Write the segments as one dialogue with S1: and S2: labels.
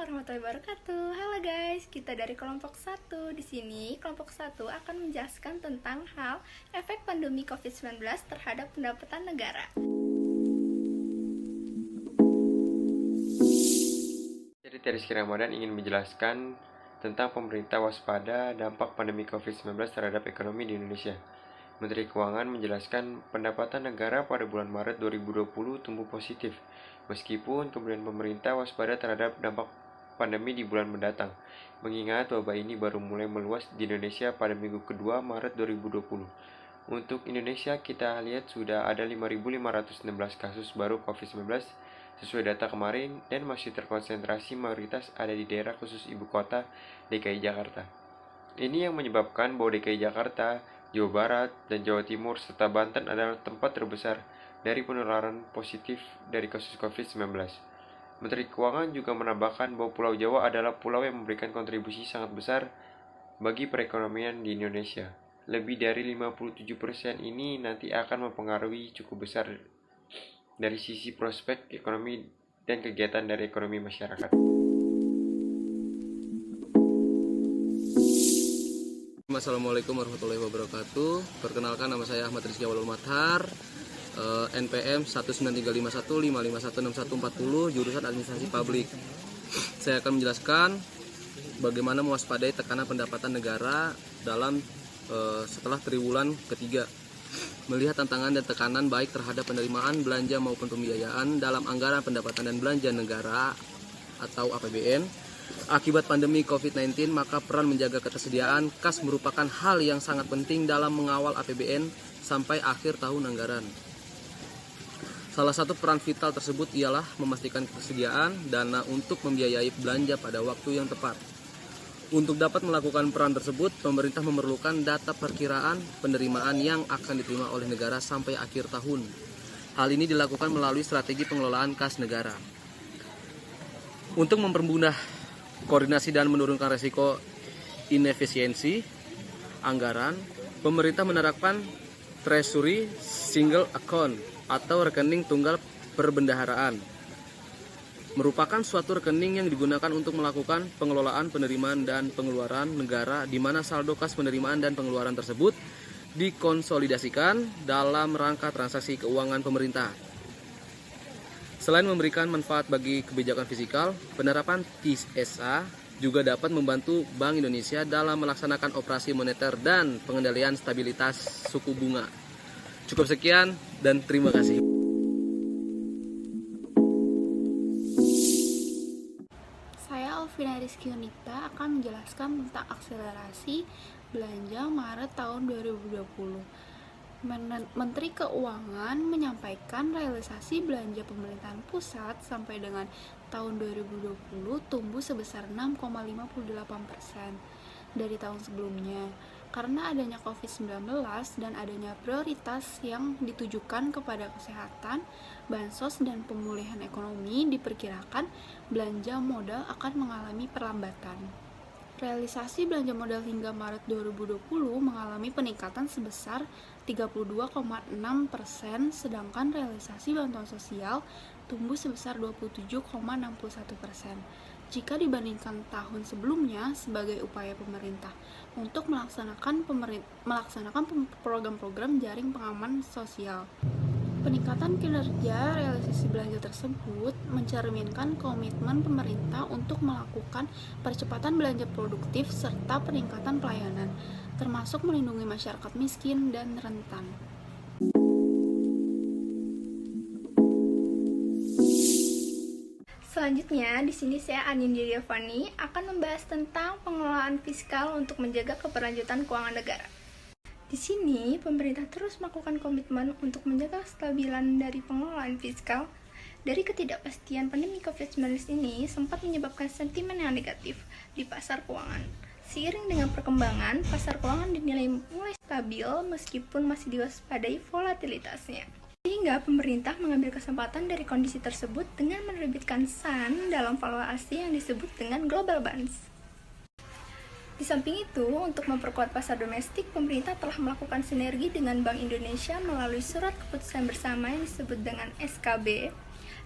S1: warahmatullahi wabarakatuh. Halo guys, kita dari kelompok 1. Di sini kelompok 1 akan menjelaskan tentang hal efek pandemi COVID-19 terhadap pendapatan negara.
S2: Jadi Rizky Ramadan ingin menjelaskan tentang pemerintah waspada dampak pandemi COVID-19 terhadap ekonomi di Indonesia. Menteri Keuangan menjelaskan pendapatan negara pada bulan Maret 2020 tumbuh positif, meskipun kemudian pemerintah waspada terhadap dampak pandemi di bulan mendatang, mengingat wabah ini baru mulai meluas di Indonesia pada minggu kedua Maret 2020. Untuk Indonesia, kita lihat sudah ada 5.516 kasus baru COVID-19 sesuai data kemarin dan masih terkonsentrasi mayoritas ada di daerah khusus ibu kota DKI Jakarta. Ini yang menyebabkan bahwa DKI Jakarta, Jawa Barat, dan Jawa Timur serta Banten adalah tempat terbesar dari penularan positif dari kasus COVID-19. Menteri Keuangan juga menambahkan bahwa Pulau Jawa adalah pulau yang memberikan kontribusi sangat besar bagi perekonomian di Indonesia. Lebih dari 57% ini nanti akan mempengaruhi cukup besar dari sisi prospek ekonomi dan kegiatan dari ekonomi masyarakat.
S3: Assalamualaikum warahmatullahi wabarakatuh. Perkenalkan, nama saya Ahmad Rizky Awalul Mathar, NPM 1935155164140, jurusan Administrasi Publik. Saya akan menjelaskan bagaimana mewaspadai tekanan pendapatan negara dalam setelah triwulan ketiga. Melihat tantangan dan tekanan baik terhadap penerimaan belanja maupun pembiayaan dalam anggaran pendapatan dan belanja negara atau APBN akibat pandemi COVID-19, maka peran menjaga ketersediaan kas merupakan hal yang sangat penting dalam mengawal APBN sampai akhir tahun anggaran. Salah satu peran vital tersebut ialah memastikan ketersediaan dana untuk membiayai belanja pada waktu yang tepat. Untuk dapat melakukan peran tersebut, pemerintah memerlukan data perkiraan penerimaan yang akan diterima oleh negara sampai akhir tahun. Hal ini dilakukan melalui strategi pengelolaan kas negara. Untuk mempermudah koordinasi dan menurunkan resiko inefisiensi anggaran, pemerintah menerapkan Treasury Single Account atau rekening tunggal perbendaharaan. Merupakan suatu rekening yang digunakan untuk melakukan pengelolaan penerimaan dan pengeluaran negara, di mana saldo kas penerimaan dan pengeluaran tersebut dikonsolidasikan dalam rangka transaksi keuangan pemerintah. Selain memberikan manfaat bagi kebijakan fiskal, penerapan TSA juga dapat membantu Bank Indonesia dalam melaksanakan operasi moneter dan pengendalian stabilitas suku bunga. Cukup sekian dan terima kasih.
S1: Saya Alvina Rizky Unita akan menjelaskan tentang akselerasi belanja Maret tahun 2020. Menteri Keuangan menyampaikan realisasi belanja pemerintahan pusat sampai dengan tahun 2020 tumbuh sebesar 6,58% dari tahun sebelumnya. Karena adanya COVID-19 dan adanya prioritas yang ditujukan kepada kesehatan, bansos, dan pemulihan ekonomi, diperkirakan belanja modal akan mengalami perlambatan. Realisasi belanja modal hingga Maret 2020 mengalami peningkatan sebesar 32,6%, sedangkan realisasi bantuan sosial tumbuh sebesar 27,61%. Jika dibandingkan tahun sebelumnya, sebagai upaya pemerintah untuk melaksanakan program-program jaring pengaman sosial. Peningkatan kinerja realisasi belanja tersebut mencerminkan komitmen pemerintah untuk melakukan percepatan belanja produktif serta peningkatan pelayanan, termasuk melindungi masyarakat miskin dan rentan. Selanjutnya, di sini saya Anindya Devani akan membahas tentang pengelolaan fiskal untuk menjaga keberlanjutan keuangan negara. Di sini, pemerintah terus melakukan komitmen untuk menjaga kestabilan dari pengelolaan fiskal. Dari ketidakpastian pandemi COVID-19 ini sempat menyebabkan sentimen yang negatif di pasar keuangan. Seiring dengan perkembangan, pasar keuangan dinilai mulai stabil meskipun masih diwaspadai volatilitasnya. Sehingga pemerintah mengambil kesempatan dari kondisi tersebut dengan menerbitkan SAN dalam valuta asing yang disebut dengan Global Bonds. Di samping itu, untuk memperkuat pasar domestik, pemerintah telah melakukan sinergi dengan Bank Indonesia melalui surat keputusan bersama yang disebut dengan SKB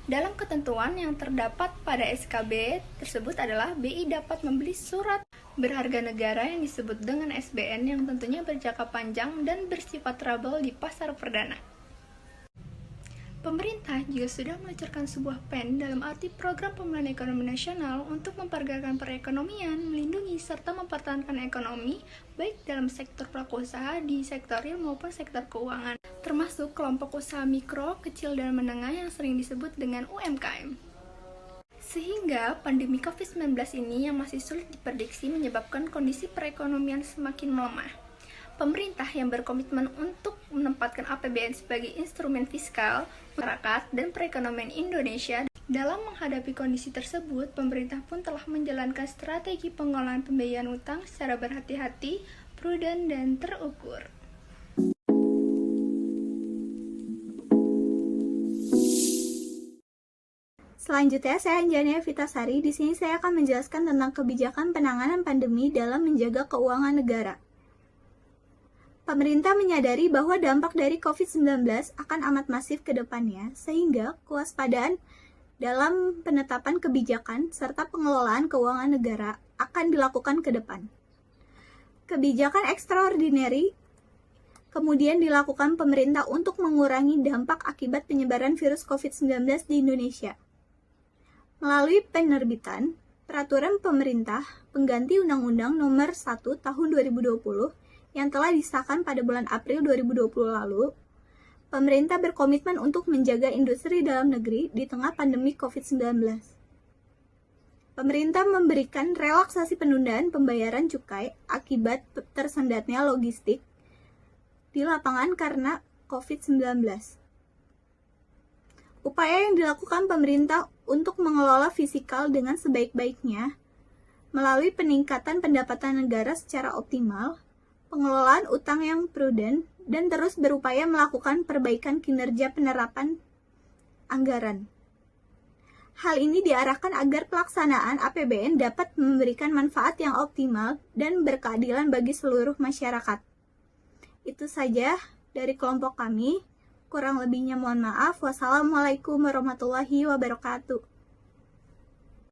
S1: Dalam ketentuan yang terdapat pada SKB tersebut adalah BI dapat membeli surat berharga negara yang disebut dengan SBN yang tentunya berjangka panjang dan bersifat trouble di pasar perdana. Pemerintah juga sudah meluncurkan sebuah PEN dalam arti Program Pemulihan Ekonomi Nasional untuk mempergairahkan perekonomian, melindungi serta mempertahankan ekonomi baik dalam sektor pelaku usaha di sektor real maupun sektor keuangan, termasuk kelompok usaha mikro, kecil, dan menengah yang sering disebut dengan UMKM. Sehingga pandemi COVID-19 ini yang masih sulit diprediksi menyebabkan kondisi perekonomian semakin melemah. Pemerintah yang berkomitmen untuk menempatkan APBN sebagai instrumen fiskal masyarakat dan perekonomian Indonesia. Dalam menghadapi kondisi tersebut, pemerintah pun telah menjalankan strategi pengelolaan pembiayaan utang secara berhati-hati, prudent, dan terukur.
S4: Selanjutnya, saya Anjani Vitasari. Di sini saya akan menjelaskan tentang kebijakan penanganan pandemi dalam menjaga keuangan negara. Pemerintah menyadari bahwa dampak dari COVID-19 akan amat masif ke depannya, sehingga kewaspadaan dalam penetapan kebijakan serta pengelolaan keuangan negara akan dilakukan ke depan. Kebijakan extraordinary kemudian dilakukan pemerintah untuk mengurangi dampak akibat penyebaran virus COVID-19 di Indonesia. Melalui penerbitan Peraturan Pemerintah Pengganti Undang-Undang Nomor 1 Tahun 2020 yang telah disahkan pada bulan April 2020 lalu, pemerintah berkomitmen untuk menjaga industri dalam negeri di tengah pandemi COVID-19. Pemerintah memberikan relaksasi penundaan pembayaran cukai akibat tersendatnya logistik di lapangan karena COVID-19. Upaya yang dilakukan pemerintah untuk mengelola fiskal dengan sebaik-baiknya melalui peningkatan pendapatan negara secara optimal, pengelolaan utang yang prudent, dan terus berupaya melakukan perbaikan kinerja penerapan anggaran. Hal ini diarahkan agar pelaksanaan APBN dapat memberikan manfaat yang optimal dan berkeadilan bagi seluruh masyarakat. Itu saja dari kelompok kami. Kurang lebihnya mohon maaf. Wassalamualaikum warahmatullahi wabarakatuh.